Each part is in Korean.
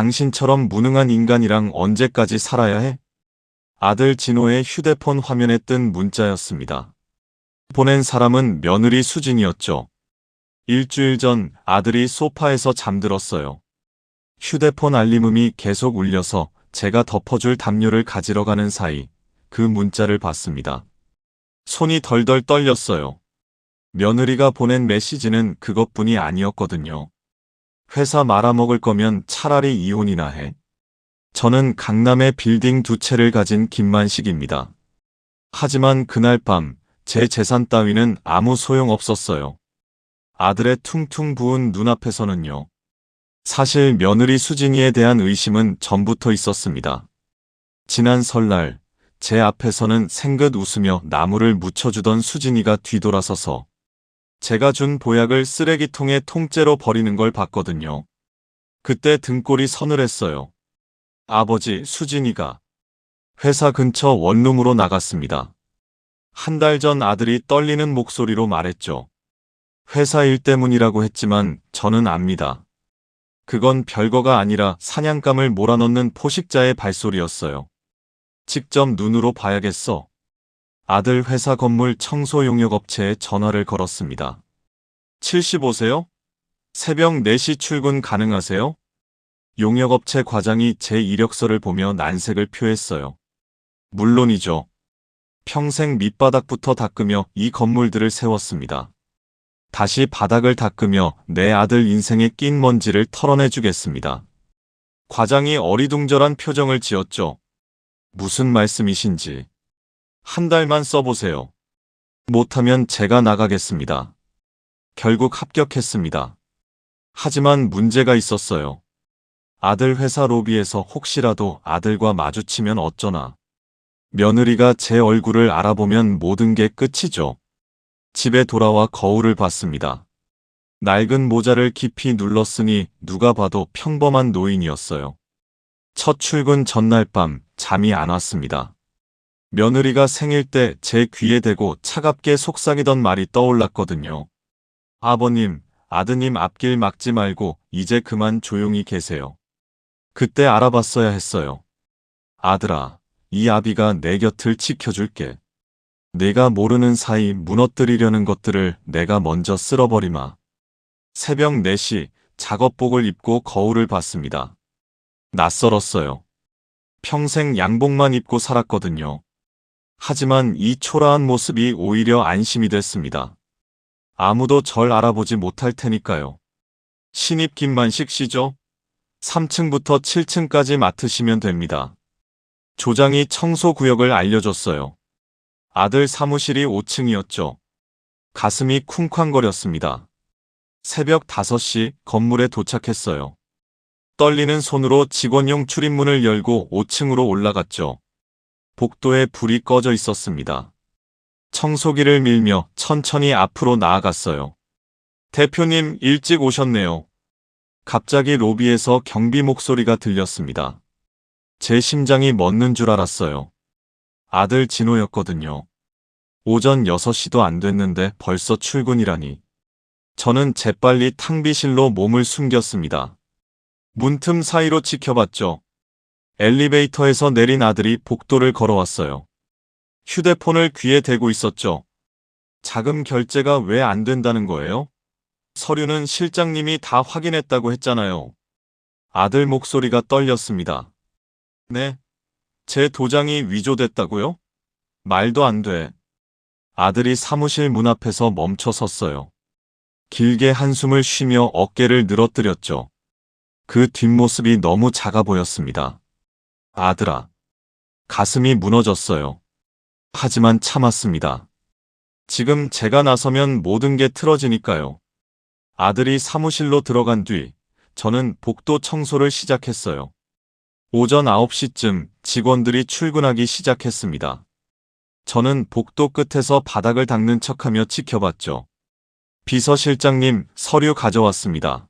당신처럼 무능한 인간이랑 언제까지 살아야 해? 아들 진호의 휴대폰 화면에 뜬 문자였습니다. 보낸 사람은 며느리 수진이었죠. 일주일 전 아들이 소파에서 잠들었어요. 휴대폰 알림음이 계속 울려서 제가 덮어줄 담요를 가지러 가는 사이 그 문자를 봤습니다. 손이 덜덜 떨렸어요. 며느리가 보낸 메시지는 그것뿐이 아니었거든요. 회사 말아먹을 거면 차라리 이혼이나 해. 저는 강남에 빌딩 2채를 가진 김만식입니다. 하지만 그날 밤 제 재산 따위는 아무 소용 없었어요. 아들의 퉁퉁 부은 눈앞에서는요. 사실 며느리 수진이에 대한 의심은 전부터 있었습니다. 지난 설날 제 앞에서는 생긋 웃으며 나무를 묻혀주던 수진이가 뒤돌아서서 제가 준 보약을 쓰레기통에 통째로 버리는 걸 봤거든요. 그때 등골이 서늘했어요. 아버지, 수진이가 회사 근처 원룸으로 나갔습니다. 한 달 전 아들이 떨리는 목소리로 말했죠. 회사 일 때문이라고 했지만 저는 압니다. 그건 별거가 아니라 사냥감을 몰아넣는 포식자의 발소리였어요. 직접 눈으로 봐야겠어. 아들 회사 건물 청소 용역업체에 전화를 걸었습니다. 75세요? 새벽 4시 출근 가능하세요? 용역업체 과장이 제 이력서를 보며 난색을 표했어요. 물론이죠. 평생 밑바닥부터 닦으며 이 건물들을 세웠습니다. 다시 바닥을 닦으며 내 아들 인생에 낀 먼지를 털어내주겠습니다. 과장이 어리둥절한 표정을 지었죠. 무슨 말씀이신지. 한 달만 써보세요. 못하면 제가 나가겠습니다. 결국 합격했습니다. 하지만 문제가 있었어요. 아들 회사 로비에서 혹시라도 아들과 마주치면 어쩌나. 며느리가 제 얼굴을 알아보면 모든 게 끝이죠. 집에 돌아와 거울을 봤습니다. 낡은 모자를 깊이 눌렀으니 누가 봐도 평범한 노인이었어요. 첫 출근 전날 밤 잠이 안 왔습니다. 며느리가 생일 때 제 귀에 대고 차갑게 속삭이던 말이 떠올랐거든요. 아버님, 아드님 앞길 막지 말고 이제 그만 조용히 계세요. 그때 알아봤어야 했어요. 아들아, 이 아비가 내 곁을 지켜줄게. 내가 모르는 사이 무너뜨리려는 것들을 내가 먼저 쓸어버리마. 새벽 4시 작업복을 입고 거울을 봤습니다. 낯설었어요. 평생 양복만 입고 살았거든요. 하지만 이 초라한 모습이 오히려 안심이 됐습니다. 아무도 절 알아보지 못할 테니까요. 신입 김만식 씨죠? 3층부터 7층까지 맡으시면 됩니다. 조장이 청소구역을 알려줬어요. 아들 사무실이 5층이었죠. 가슴이 쿵쾅거렸습니다. 새벽 5시 건물에 도착했어요. 떨리는 손으로 직원용 출입문을 열고 5층으로 올라갔죠. 복도에 불이 꺼져 있었습니다. 청소기를 밀며 천천히 앞으로 나아갔어요. 대표님, 일찍 오셨네요. 갑자기 로비에서 경비 목소리가 들렸습니다. 제 심장이 멎는 줄 알았어요. 아들 진호였거든요. 오전 6시도 안 됐는데 벌써 출근이라니. 저는 재빨리 탕비실로 몸을 숨겼습니다. 문틈 사이로 지켜봤죠. 엘리베이터에서 내린 아들이 복도를 걸어왔어요. 휴대폰을 귀에 대고 있었죠. 자금 결제가 왜 안 된다는 거예요? 서류는 실장님이 다 확인했다고 했잖아요. 아들 목소리가 떨렸습니다. 네? 제 도장이 위조됐다고요? 말도 안 돼. 아들이 사무실 문 앞에서 멈춰 섰어요. 길게 한숨을 쉬며 어깨를 늘어뜨렸죠. 그 뒷모습이 너무 작아 보였습니다. 아들아. 가슴이 무너졌어요. 하지만 참았습니다. 지금 제가 나서면 모든 게 틀어지니까요. 아들이 사무실로 들어간 뒤 저는 복도 청소를 시작했어요. 오전 9시쯤 직원들이 출근하기 시작했습니다. 저는 복도 끝에서 바닥을 닦는 척하며 지켜봤죠. 비서실장님, 서류 가져왔습니다.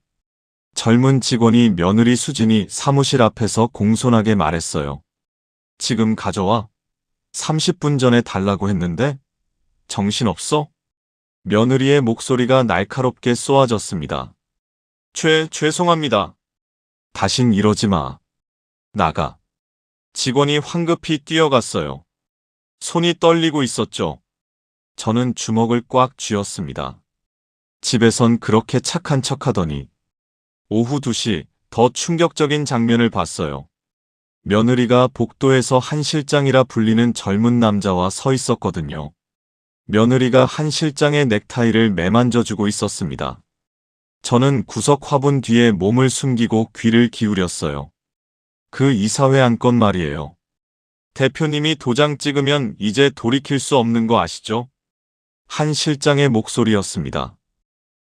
젊은 직원이 며느리 수진이 사무실 앞에서 공손하게 말했어요. 지금 가져와? 30분 전에 달라고 했는데? 정신없어? 며느리의 목소리가 날카롭게 쏘아졌습니다. 죄송합니다. 다신 이러지 마. 나가. 직원이 황급히 뛰어갔어요. 손이 떨리고 있었죠. 저는 주먹을 꽉 쥐었습니다. 집에선 그렇게 착한 척하더니 오후 2시 더 충격적인 장면을 봤어요. 며느리가 복도에서 한 실장이라 불리는 젊은 남자와 서 있었거든요. 며느리가 한 실장의 넥타이를 매만져주고 있었습니다. 저는 구석 화분 뒤에 몸을 숨기고 귀를 기울였어요. 그 이사회 안건 말이에요. 대표님이 도장 찍으면 이제 돌이킬 수 없는 거 아시죠? 한 실장의 목소리였습니다.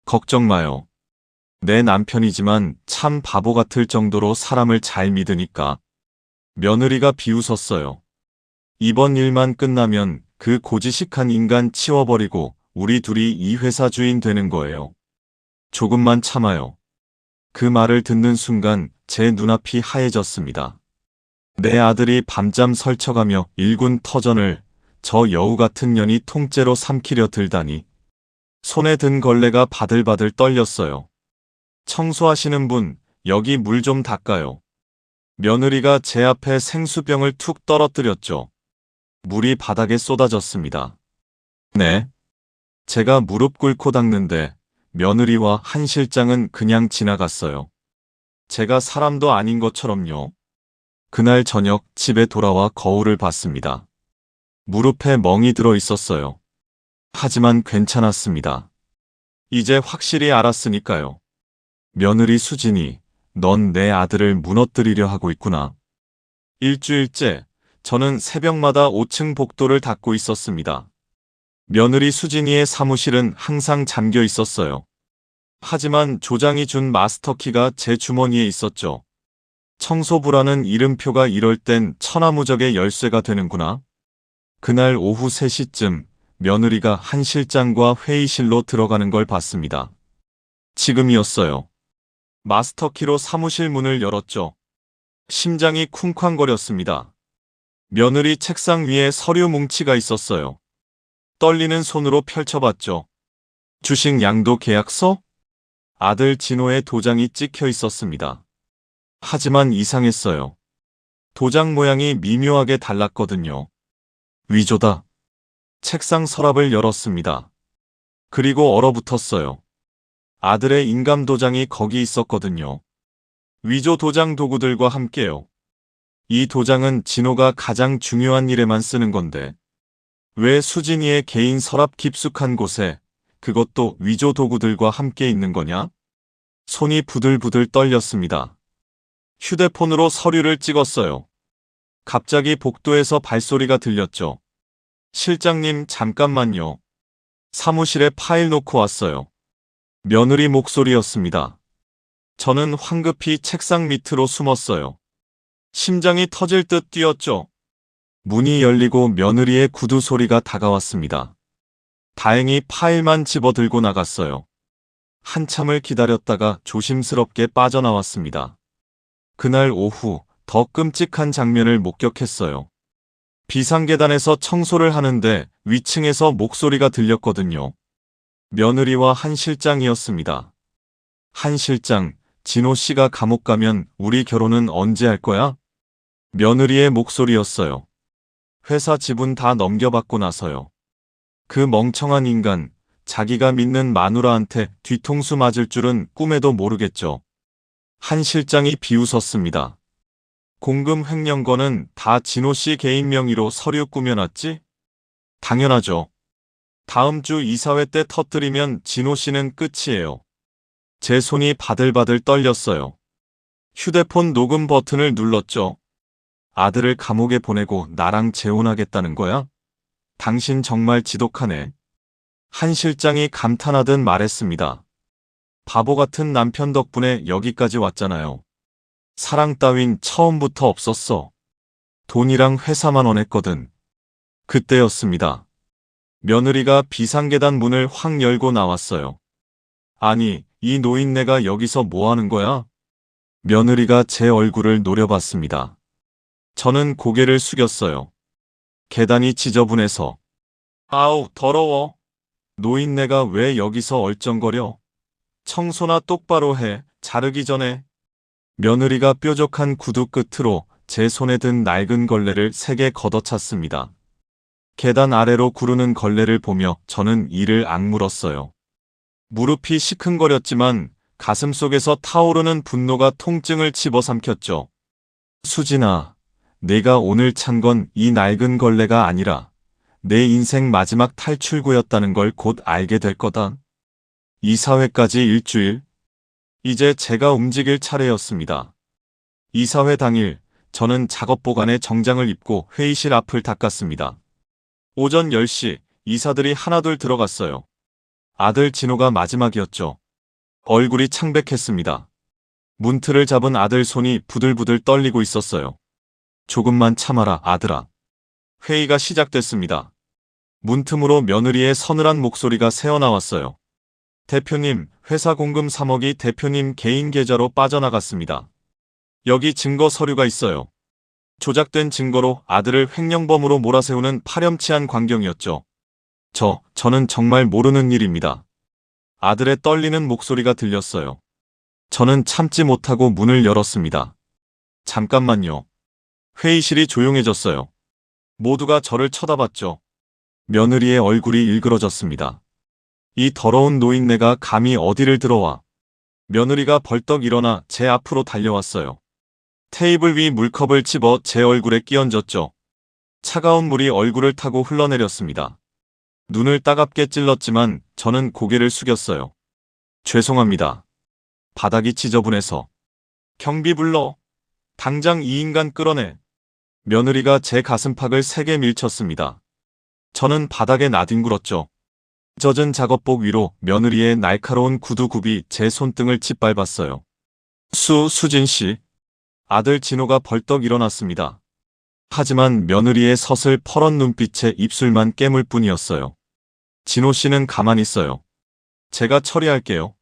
걱정 마요. 내 남편이지만 참 바보 같을 정도로 사람을 잘 믿으니까. 며느리가 비웃었어요. 이번 일만 끝나면 그 고지식한 인간 치워버리고 우리 둘이 이 회사 주인 되는 거예요. 조금만 참아요. 그 말을 듣는 순간 제 눈앞이 하얘졌습니다. 내 아들이 밤잠 설쳐가며 일군 터전을 저 여우 같은 년이 통째로 삼키려 들다니. 손에 든 걸레가 바들바들 떨렸어요. 청소하시는 분, 여기 물 좀 닦아요. 며느리가 제 앞에 생수병을 툭 떨어뜨렸죠. 물이 바닥에 쏟아졌습니다. 네. 제가 무릎 꿇고 닦는데 며느리와 한 실장은 그냥 지나갔어요. 제가 사람도 아닌 것처럼요. 그날 저녁 집에 돌아와 거울을 봤습니다. 무릎에 멍이 들어 있었어요. 하지만 괜찮았습니다. 이제 확실히 알았으니까요. 며느리 수진이, 넌 내 아들을 무너뜨리려 하고 있구나. 일주일째, 저는 새벽마다 5층 복도를 닦고 있었습니다. 며느리 수진이의 사무실은 항상 잠겨 있었어요. 하지만 조장이 준 마스터키가 제 주머니에 있었죠. 청소부라는 이름표가 이럴 땐 천하무적의 열쇠가 되는구나. 그날 오후 3시쯤 며느리가 한 실장과 회의실로 들어가는 걸 봤습니다. 지금이었어요. 마스터키로 사무실 문을 열었죠. 심장이 쿵쾅거렸습니다. 며느리 책상 위에 서류 뭉치가 있었어요. 떨리는 손으로 펼쳐봤죠. 주식 양도 계약서? 아들 진호의 도장이 찍혀 있었습니다. 하지만 이상했어요. 도장 모양이 미묘하게 달랐거든요. 위조다. 책상 서랍을 열었습니다. 그리고 얼어붙었어요. 아들의 인감 도장이 거기 있었거든요. 위조 도장 도구들과 함께요. 이 도장은 진호가 가장 중요한 일에만 쓰는 건데 왜 수진이의 개인 서랍 깊숙한 곳에 그것도 위조 도구들과 함께 있는 거냐? 손이 부들부들 떨렸습니다. 휴대폰으로 서류를 찍었어요. 갑자기 복도에서 발소리가 들렸죠. 실장님 잠깐만요. 사무실에 파일 놓고 왔어요. 며느리 목소리였습니다. 저는 황급히 책상 밑으로 숨었어요. 심장이 터질 듯 뛰었죠. 문이 열리고 며느리의 구두 소리가 다가왔습니다. 다행히 파일만 집어들고 나갔어요. 한참을 기다렸다가 조심스럽게 빠져나왔습니다. 그날 오후 더 끔찍한 장면을 목격했어요. 비상계단에서 청소를 하는데 위층에서 목소리가 들렸거든요. 며느리와 한 실장이었습니다. 한 실장, 진호 씨가 감옥 가면 우리 결혼은 언제 할 거야? 며느리의 목소리였어요. 회사 지분 다 넘겨받고 나서요. 그 멍청한 인간, 자기가 믿는 마누라한테 뒤통수 맞을 줄은 꿈에도 모르겠죠. 한 실장이 비웃었습니다. 공금 횡령건은 다 진호 씨 개인 명의로 서류 꾸며놨지? 당연하죠. 다음 주 이사회 때 터뜨리면 진호 씨는 끝이에요. 제 손이 바들바들 떨렸어요. 휴대폰 녹음 버튼을 눌렀죠. 아들을 감옥에 보내고 나랑 재혼하겠다는 거야? 당신 정말 지독하네. 한 실장이 감탄하듯 말했습니다. 바보 같은 남편 덕분에 여기까지 왔잖아요. 사랑 따윈 처음부터 없었어. 돈이랑 회사만 원했거든. 그때였습니다. 며느리가 비상계단 문을 확 열고 나왔어요. 아니, 이 노인네가 여기서 뭐 하는 거야? 며느리가 제 얼굴을 노려봤습니다. 저는 고개를 숙였어요. 계단이 지저분해서. 아우, 더러워. 노인네가 왜 여기서 얼쩡거려? 청소나 똑바로 해, 자르기 전에. 며느리가 뾰족한 구두 끝으로 제 손에 든 낡은 걸레를 3개 걷어찼습니다. 계단 아래로 구르는 걸레를 보며 저는 이를 악물었어요. 무릎이 시큰거렸지만 가슴속에서 타오르는 분노가 통증을 집어삼켰죠. 수진아, 내가 오늘 찬 건 이 낡은 걸레가 아니라 내 인생 마지막 탈출구였다는 걸 곧 알게 될 거다. 이사회까지 일주일. 이제 제가 움직일 차례였습니다. 이사회 당일 저는 작업복 안에 정장을 입고 회의실 앞을 닦았습니다. 오전 10시 이사들이 하나둘 들어갔어요. 아들 진호가 마지막이었죠. 얼굴이 창백했습니다. 문틀을 잡은 아들 손이 부들부들 떨리고 있었어요. 조금만 참아라, 아들아. 회의가 시작됐습니다. 문틈으로 며느리의 서늘한 목소리가 새어나왔어요. 대표님, 회사 공금 3억이 대표님 개인 계좌로 빠져나갔습니다. 여기 증거 서류가 있어요. 조작된 증거로 아들을 횡령범으로 몰아세우는 파렴치한 광경이었죠. 저는 정말 모르는 일입니다. 아들의 떨리는 목소리가 들렸어요. 저는 참지 못하고 문을 열었습니다. 잠깐만요. 회의실이 조용해졌어요. 모두가 저를 쳐다봤죠. 며느리의 얼굴이 일그러졌습니다. 이 더러운 노인네가 감히 어디를 들어와. 며느리가 벌떡 일어나 제 앞으로 달려왔어요. 테이블 위 물컵을 집어 제 얼굴에 끼얹었죠. 차가운 물이 얼굴을 타고 흘러내렸습니다. 눈을 따갑게 찔렀지만 저는 고개를 숙였어요. 죄송합니다. 바닥이 지저분해서. 경비 불러. 당장 이 인간 끌어내. 며느리가 제 가슴팍을 세게 밀쳤습니다. 저는 바닥에 나뒹굴었죠. 젖은 작업복 위로 며느리의 날카로운 구두굽이 제 손등을 짓밟았어요. 수진 씨. 아들 진호가 벌떡 일어났습니다. 하지만 며느리의 서슬 퍼런 눈빛에 입술만 깨물 뿐이었어요. 진호 씨는 가만히 있어요. 제가 처리할게요.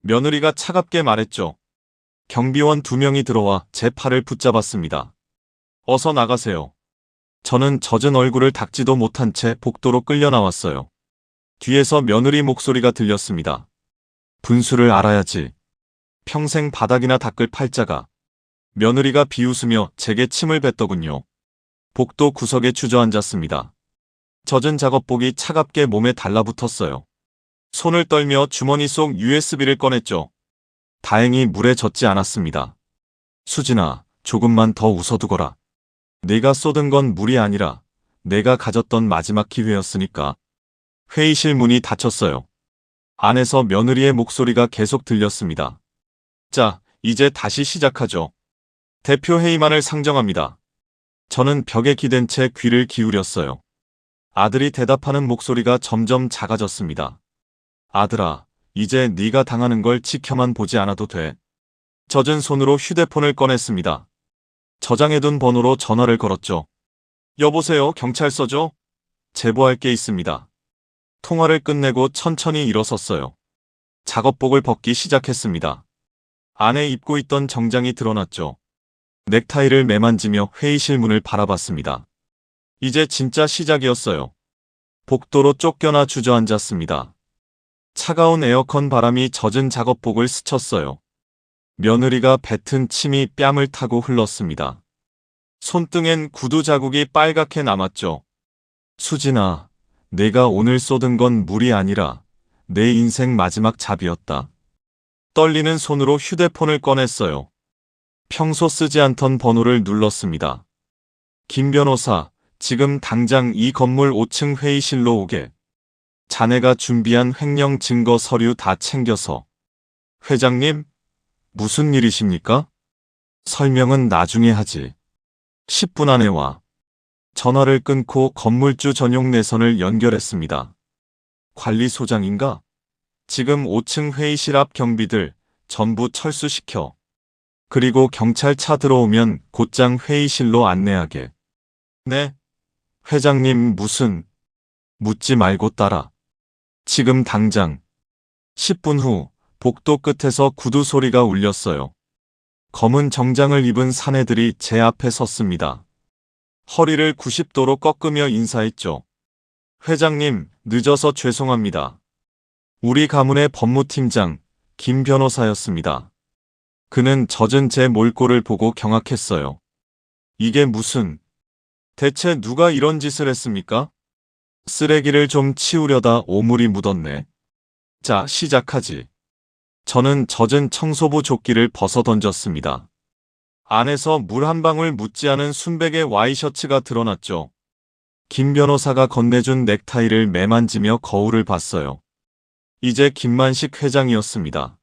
며느리가 차갑게 말했죠. 경비원 2명이 들어와 제 팔을 붙잡았습니다. 어서 나가세요. 저는 젖은 얼굴을 닦지도 못한 채 복도로 끌려 나왔어요. 뒤에서 며느리 목소리가 들렸습니다. 분수를 알아야지. 평생 바닥이나 닦을 팔자가. 며느리가 비웃으며 제게 침을 뱉더군요. 복도 구석에 주저앉았습니다. 젖은 작업복이 차갑게 몸에 달라붙었어요. 손을 떨며 주머니 속 USB를 꺼냈죠. 다행히 물에 젖지 않았습니다. 수진아, 조금만 더 웃어두거라. 네가 쏟은 건 물이 아니라 내가 가졌던 마지막 기회였으니까. 회의실 문이 닫혔어요. 안에서 며느리의 목소리가 계속 들렸습니다. 자, 이제 다시 시작하죠. 대표 회의만을 상정합니다. 저는 벽에 기댄 채 귀를 기울였어요. 아들이 대답하는 목소리가 점점 작아졌습니다. 아들아, 이제 네가 당하는 걸 지켜만 보지 않아도 돼. 젖은 손으로 휴대폰을 꺼냈습니다. 저장해둔 번호로 전화를 걸었죠. 여보세요, 경찰서죠? 제보할 게 있습니다. 통화를 끝내고 천천히 일어섰어요. 작업복을 벗기 시작했습니다. 안에 입고 있던 정장이 드러났죠. 넥타이를 매만지며 회의실 문을 바라봤습니다. 이제 진짜 시작이었어요. 복도로 쫓겨나 주저앉았습니다. 차가운 에어컨 바람이 젖은 작업복을 스쳤어요. 며느리가 뱉은 침이 뺨을 타고 흘렀습니다. 손등엔 구두 자국이 빨갛게 남았죠. 수진아, 내가 오늘 쏟은 건 물이 아니라 내 인생 마지막 잡이었다. 떨리는 손으로 휴대폰을 꺼냈어요. 평소 쓰지 않던 번호를 눌렀습니다. 김 변호사, 지금 당장 이 건물 5층 회의실로 오게. 자네가 준비한 횡령 증거 서류 다 챙겨서. 회장님, 무슨 일이십니까? 설명은 나중에 하지. 10분 안에 와. 전화를 끊고 건물주 전용 내선을 연결했습니다. 관리소장인가? 지금 5층 회의실 앞 경비들 전부 철수시켜. 그리고 경찰차 들어오면 곧장 회의실로 안내하게. 네? 회장님 무슨... 묻지 말고 따라. 지금 당장. 10분 후 복도 끝에서 구두 소리가 울렸어요. 검은 정장을 입은 사내들이 제 앞에 섰습니다. 허리를 90도로 꺾으며 인사했죠. 회장님, 늦어서 죄송합니다. 우리 가문의 법무팀장 김 변호사였습니다. 그는 젖은 제 몰골을 보고 경악했어요. 이게 무슨... 대체 누가 이런 짓을 했습니까? 쓰레기를 좀 치우려다 오물이 묻었네. 자, 시작하지. 저는 젖은 청소부 조끼를 벗어 던졌습니다. 안에서 물 한 방울 묻지 않은 순백의 와이셔츠가 드러났죠. 김 변호사가 건네준 넥타이를 매만지며 거울을 봤어요. 이제 김만식 회장이었습니다.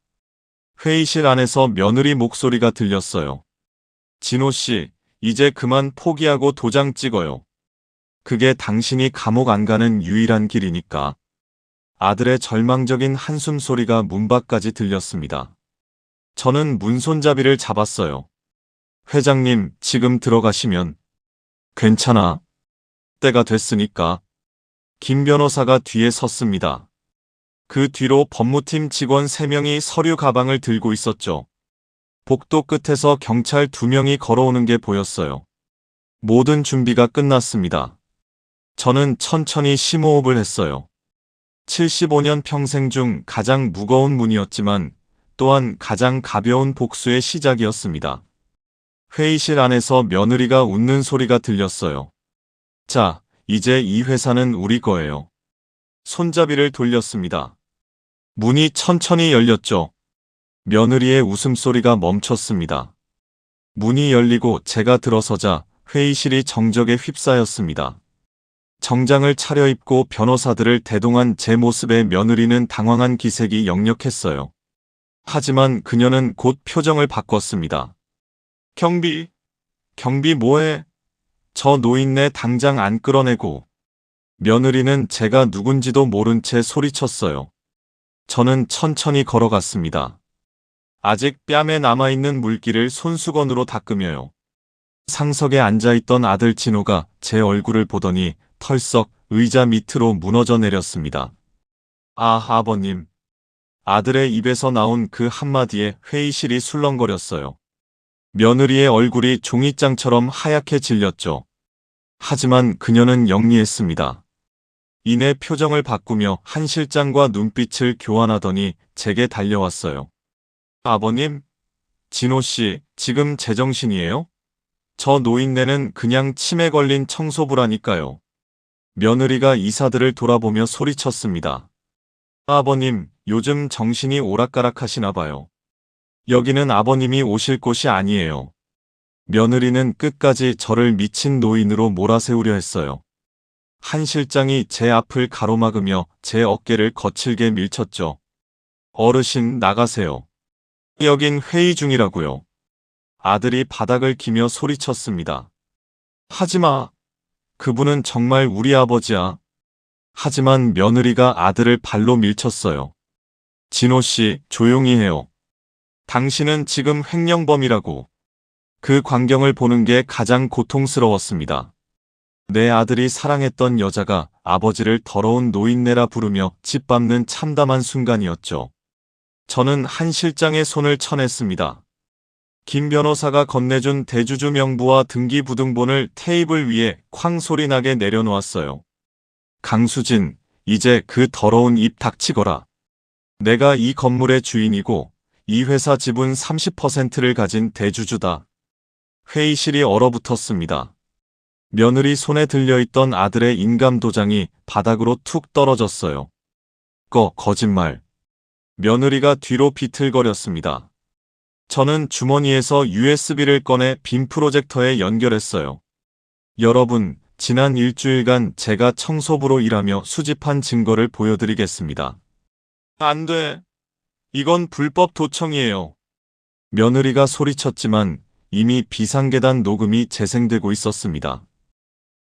회의실 안에서 며느리 목소리가 들렸어요. 진호 씨, 이제 그만 포기하고 도장 찍어요. 그게 당신이 감옥 안 가는 유일한 길이니까. 아들의 절망적인 한숨 소리가 문 밖까지 들렸습니다. 저는 문손잡이를 잡았어요. 회장님, 지금 들어가시면. 괜찮아. 때가 됐으니까. 김 변호사가 뒤에 섰습니다. 그 뒤로 법무팀 직원 3명이 서류 가방을 들고 있었죠. 복도 끝에서 경찰 2명이 걸어오는 게 보였어요. 모든 준비가 끝났습니다. 저는 천천히 심호흡을 했어요. 75년 평생 중 가장 무거운 문이었지만 또한 가장 가벼운 복수의 시작이었습니다. 회의실 안에서 며느리가 웃는 소리가 들렸어요. 자, 이제 이 회사는 우리 거예요. 손잡이를 돌렸습니다. 문이 천천히 열렸죠. 며느리의 웃음소리가 멈췄습니다. 문이 열리고 제가 들어서자 회의실이 정적에 휩싸였습니다. 정장을 차려입고 변호사들을 대동한 제 모습에 며느리는 당황한 기색이 역력했어요. 하지만 그녀는 곧 표정을 바꿨습니다. 경비 뭐해? 저 노인네 당장 안 끌어내고. 며느리는 제가 누군지도 모른 채 소리쳤어요. 저는 천천히 걸어갔습니다. 아직 뺨에 남아있는 물기를 손수건으로 닦으며요. 상석에 앉아있던 아들 진호가 제 얼굴을 보더니 털썩 의자 밑으로 무너져 내렸습니다. 아, 아버님. 아들의 입에서 나온 그 한마디에 회의실이 술렁거렸어요. 며느리의 얼굴이 종이장처럼 하얗게 질렸죠. 하지만 그녀는 영리했습니다. 이내 표정을 바꾸며 한 실장과 눈빛을 교환하더니 제게 달려왔어요. 아버님, 진호 씨, 지금 제정신이에요? 저 노인네는 그냥 치매 걸린 청소부라니까요. 며느리가 이사들을 돌아보며 소리쳤습니다. 아버님, 요즘 정신이 오락가락하시나 봐요. 여기는 아버님이 오실 곳이 아니에요. 며느리는 끝까지 저를 미친 노인으로 몰아세우려 했어요. 한 실장이 제 앞을 가로막으며 제 어깨를 거칠게 밀쳤죠. 어르신, 나가세요. 여긴 회의 중이라고요. 아들이 바닥을 기며 소리쳤습니다. 하지마. 그분은 정말 우리 아버지야. 하지만 며느리가 아들을 발로 밀쳤어요. 진호 씨, 조용히 해요. 당신은 지금 횡령범이라고. 그 광경을 보는 게 가장 고통스러웠습니다. 내 아들이 사랑했던 여자가 아버지를 더러운 노인네라 부르며 짓밟는 참담한 순간이었죠. 저는 한 실장의 손을 쳐냈습니다. 김 변호사가 건네준 대주주 명부와 등기부등본을 테이블 위에 쾅 소리나게 내려놓았어요. 강수진, 이제 그 더러운 입 닥치거라. 내가 이 건물의 주인이고 이 회사 지분 30%를 가진 대주주다. 회의실이 얼어붙었습니다. 며느리 손에 들려있던 아들의 인감도장이 바닥으로 툭 떨어졌어요. 거짓말. 며느리가 뒤로 비틀거렸습니다. 저는 주머니에서 USB를 꺼내 빔 프로젝터에 연결했어요. 여러분, 지난 일주일간 제가 청소부로 일하며 수집한 증거를 보여드리겠습니다. 안 돼. 이건 불법 도청이에요. 며느리가 소리쳤지만 이미 비상계단 녹음이 재생되고 있었습니다.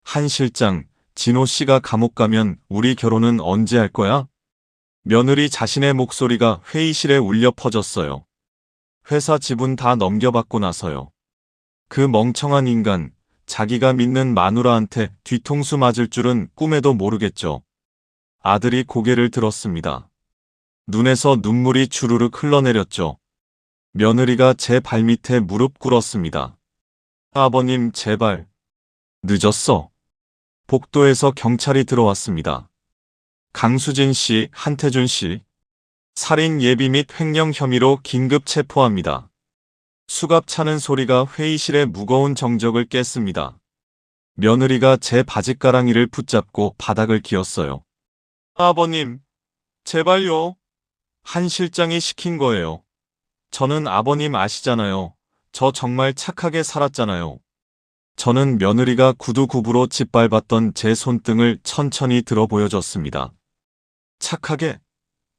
한 실장, 진호 씨가 감옥 가면 우리 결혼은 언제 할 거야? 며느리 자신의 목소리가 회의실에 울려 퍼졌어요. 회사 지분 다 넘겨받고 나서요. 그 멍청한 인간, 자기가 믿는 마누라한테 뒤통수 맞을 줄은 꿈에도 모르겠죠. 아들이 고개를 들었습니다. 눈에서 눈물이 주르륵 흘러내렸죠. 며느리가 제 발밑에 무릎 꿇었습니다. 아버님, 제발. 늦었어. 복도에서 경찰이 들어왔습니다. 강수진 씨, 한태준 씨. 살인 예비 및 횡령 혐의로 긴급 체포합니다. 수갑 차는 소리가 회의실의 무거운 정적을 깼습니다. 며느리가 제 바짓가랑이를 붙잡고 바닥을 기었어요. 아버님, 제발요. 한 실장이 시킨 거예요. 저는 아버님 아시잖아요. 저 정말 착하게 살았잖아요. 저는 며느리가 구두굽으로 짓밟았던 제 손등을 천천히 들어 보여줬습니다. 착하게?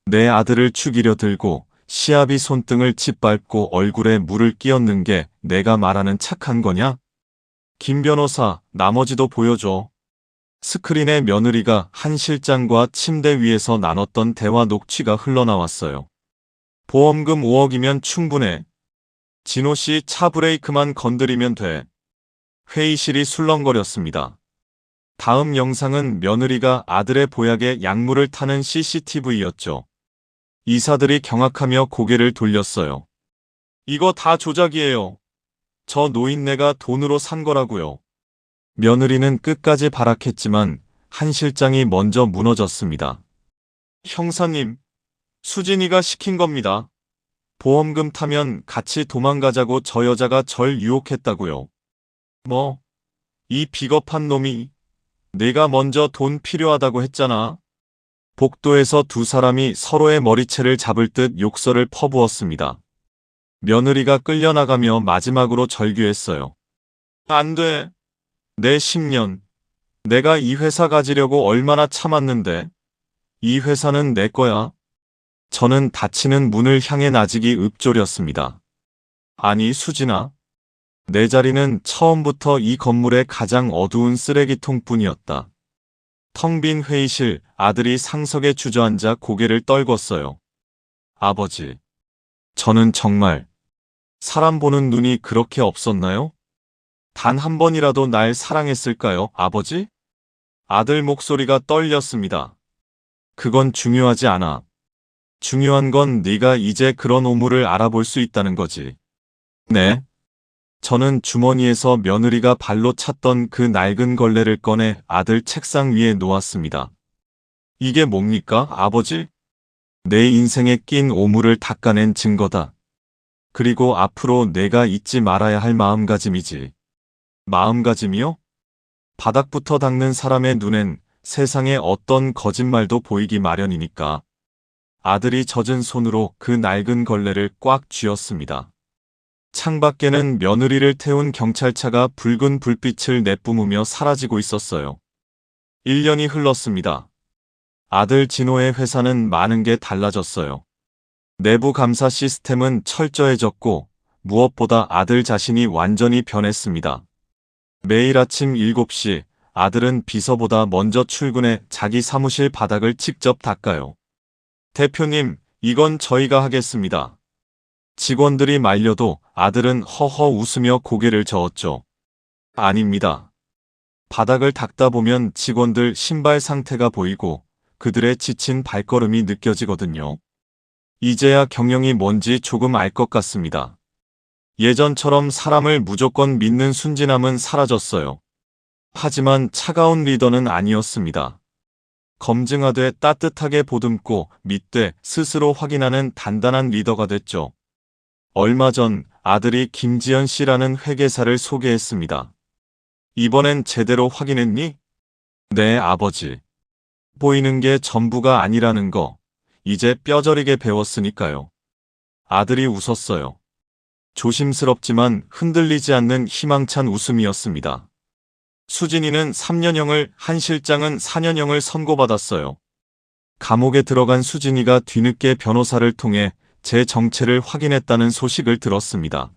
내 아들을 죽이려 들고 시아비 손등을 짓밟고 얼굴에 물을 끼얹는 게 내가 말하는 착한 거냐? 김 변호사, 나머지도 보여줘. 스크린에 며느리가 한 실장과 침대 위에서 나눴던 대화 녹취가 흘러나왔어요. 보험금 5억이면 충분해. 진호 씨 차 브레이크만 건드리면 돼. 회의실이 술렁거렸습니다. 다음 영상은 며느리가 아들의 보약에 약물을 타는 CCTV였죠. 이사들이 경악하며 고개를 돌렸어요. 이거 다 조작이에요. 저 노인네가 돈으로 산 거라고요. 며느리는 끝까지 발악했지만 한 실장이 먼저 무너졌습니다. 형사님, 수진이가 시킨 겁니다. 보험금 타면 같이 도망가자고 저 여자가 절 유혹했다고요. 뭐? 이 비겁한 놈이 내가 먼저 돈 필요하다고 했잖아. 복도에서 두 사람이 서로의 머리채를 잡을 듯 욕설을 퍼부었습니다. 며느리가 끌려나가며 마지막으로 절규했어요. 안 돼. 내 10년. 내가 이 회사 가지려고 얼마나 참았는데. 이 회사는 내 거야. 저는 닫히는 문을 향해 나직이 읊조렸습니다. 아니 수진아. 내 자리는 처음부터 이 건물의 가장 어두운 쓰레기통뿐이었다. 텅 빈 회의실, 아들이 상석에 주저앉아 고개를 떨궜어요. 아버지. 저는 정말 사람 보는 눈이 그렇게 없었나요? 단 한 번이라도 날 사랑했을까요, 아버지? 아들 목소리가 떨렸습니다. 그건 중요하지 않아. 중요한 건 네가 이제 그런 오물을 알아볼 수 있다는 거지. 네. 저는 주머니에서 며느리가 발로 찼던 그 낡은 걸레를 꺼내 아들 책상 위에 놓았습니다. 이게 뭡니까, 아버지? 내 인생에 낀 오물을 닦아낸 증거다. 그리고 앞으로 내가 잊지 말아야 할 마음가짐이지. 마음가짐이요? 바닥부터 닦는 사람의 눈엔 세상에 어떤 거짓말도 보이기 마련이니까. 아들이 젖은 손으로 그 낡은 걸레를 꽉 쥐었습니다. 창밖에는 며느리를 태운 경찰차가 붉은 불빛을 내뿜으며 사라지고 있었어요. 1년이 흘렀습니다. 아들 진호의 회사는 많은 게 달라졌어요. 내부 감사 시스템은 철저해졌고 무엇보다 아들 자신이 완전히 변했습니다. 매일 아침 7시 아들은 비서보다 먼저 출근해 자기 사무실 바닥을 직접 닦아요. 대표님, 이건 저희가 하겠습니다. 직원들이 말려도 아들은 허허 웃으며 고개를 저었죠. 아닙니다. 바닥을 닦다 보면 직원들 신발 상태가 보이고 그들의 지친 발걸음이 느껴지거든요. 이제야 경영이 뭔지 조금 알 것 같습니다. 예전처럼 사람을 무조건 믿는 순진함은 사라졌어요. 하지만 차가운 리더는 아니었습니다. 검증하되 따뜻하게 보듬고 믿되 스스로 확인하는 단단한 리더가 됐죠. 얼마 전 아들이 김지연 씨라는 회계사를 소개했습니다. 이번엔 제대로 확인했니? 네, 아버지. 보이는 게 전부가 아니라는 거 이제 뼈저리게 배웠으니까요. 아들이 웃었어요. 조심스럽지만 흔들리지 않는 희망찬 웃음이었습니다. 수진이는 3년형을, 한 실장은 4년형을 선고받았어요. 감옥에 들어간 수진이가 뒤늦게 변호사를 통해 제 정체를 확인했다는 소식을 들었습니다.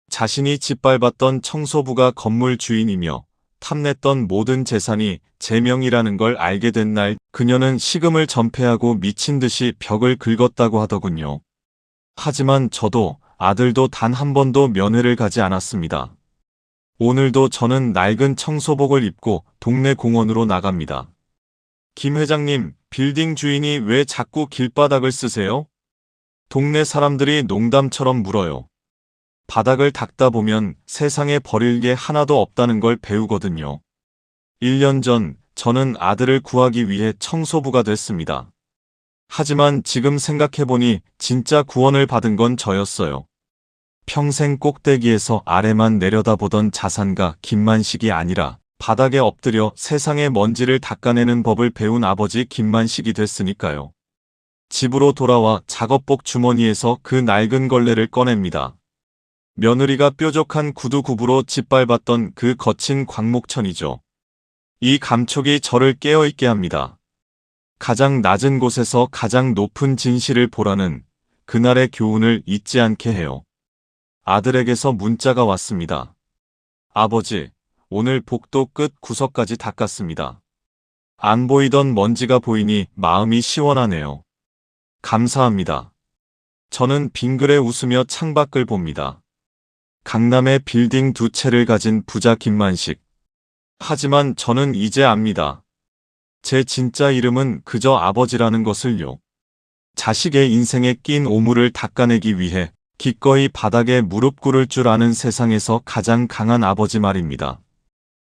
자신이 짓밟았던 청소부가 건물 주인이며 탐냈던 모든 재산이 제 명이라는 걸 알게 된 날, 그녀는 식음을 전폐하고 미친 듯이 벽을 긁었다고 하더군요. 하지만 저도 아들도 단 한 번도 면회를 가지 않았습니다. 오늘도 저는 낡은 청소복을 입고 동네 공원으로 나갑니다. 김 회장님, 빌딩 주인이 왜 자꾸 길바닥을 쓰세요? 동네 사람들이 농담처럼 물어요. 바닥을 닦다 보면 세상에 버릴 게 하나도 없다는 걸 배우거든요. 1년 전 저는 아들을 구하기 위해 청소부가 됐습니다. 하지만 지금 생각해보니 진짜 구원을 받은 건 저였어요. 평생 꼭대기에서 아래만 내려다보던 자산가 김만식이 아니라 바닥에 엎드려 세상의 먼지를 닦아내는 법을 배운 아버지 김만식이 됐으니까요. 집으로 돌아와 작업복 주머니에서 그 낡은 걸레를 꺼냅니다. 며느리가 뾰족한 구두굽으로 짓밟았던 그 거친 광목천이죠. 이 감촉이 저를 깨어있게 합니다. 가장 낮은 곳에서 가장 높은 진실을 보라는 그날의 교훈을 잊지 않게 해요. 아들에게서 문자가 왔습니다. 아버지, 오늘 복도 끝 구석까지 닦았습니다. 안 보이던 먼지가 보이니 마음이 시원하네요. 감사합니다. 저는 빙그레 웃으며 창밖을 봅니다. 강남의 빌딩 2채를 가진 부자 김만식. 하지만 저는 이제 압니다. 제 진짜 이름은 그저 아버지라는 것을요. 자식의 인생에 낀 오물을 닦아내기 위해 기꺼이 바닥에 무릎 꿇을 줄 아는 세상에서 가장 강한 아버지 말입니다.